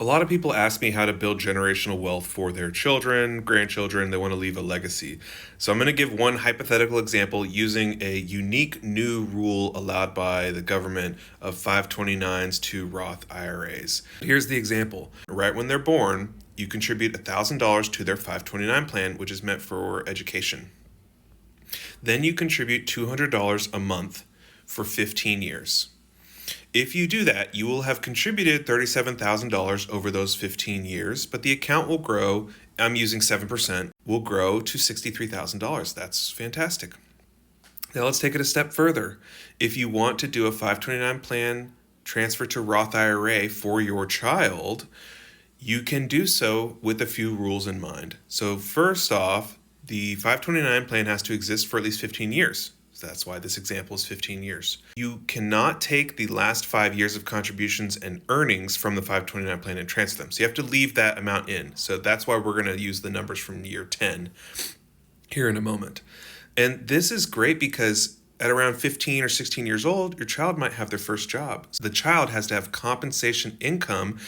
A lot of people ask me how to build generational wealth for their children, grandchildren. They want to leave a legacy. So I'm going to give one hypothetical example using a unique new rule allowed by the government of 529s to Roth IRAs. Here's the example. Right when they're born, you contribute $1,000 to their 529 plan, which is meant for education. Then you contribute $200 a month for 15 years. If you do that, you will have contributed $37,000 over those 15 years, but the account will grow, I'm using 7%, will grow to $63,000. That's fantastic. Now let's take it a step further. If you want to do a 529 plan transfer to Roth IRA for your child, you can do so with a few rules in mind. So first off, the 529 plan has to exist for at least 15 years. So that's why this example is 15 years. You cannot take the last 5 years of contributions and earnings from the 529 plan and transfer them. So you have to leave that amount in. So that's why we're going to use the numbers from year 10 here in a moment. And this is great because at around 15 or 16 years old, your child might have their first job. So the child has to have compensation income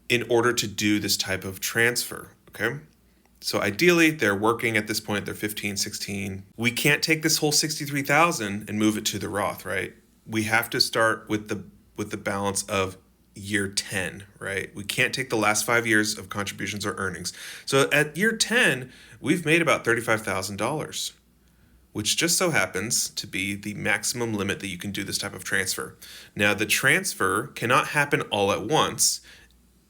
in order to do this type of transfer, okay? So ideally, they're working at this point, they're 15, 16. We can't take this whole 63,000 and move it to the Roth, right? We have to start with the balance of year 10, right? We can't take the last 5 years of contributions or earnings. So at year 10, we've made about $35,000, which just so happens to be the maximum limit that you can do this type of transfer. Now, the transfer cannot happen all at once.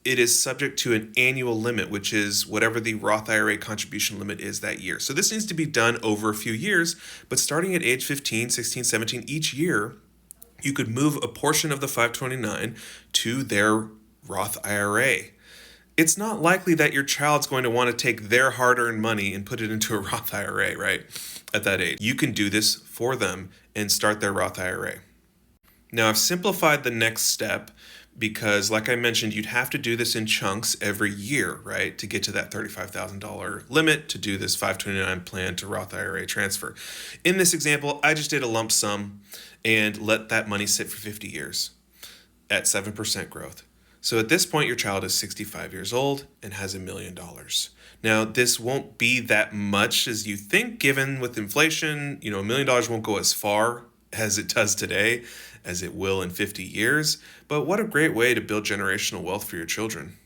It is subject to an annual limit, which is whatever the Roth IRA contribution limit is that year. So this needs to be done over a few years, but starting at age 15, 16, 17, each year, you could move a portion of the 529 to their Roth IRA. It's not likely that your child's going to want to take their hard-earned money and put it into a Roth IRA, right? At that age. You can do this for them and start their Roth IRA. Now, I've simplified the next step because, like I mentioned, you'd have to do this in chunks every year, right, to get to that $35,000 limit to do this 529 plan to Roth IRA transfer. In this example, I just did a lump sum and let that money sit for 50 years at 7% growth. So at this point, your child is 65 years old and has $1 million. Now, this won't be that much as you think, given with inflation, $1 million won't go as far as it does today, as it will in 50 years. But what a great way to build generational wealth for your children.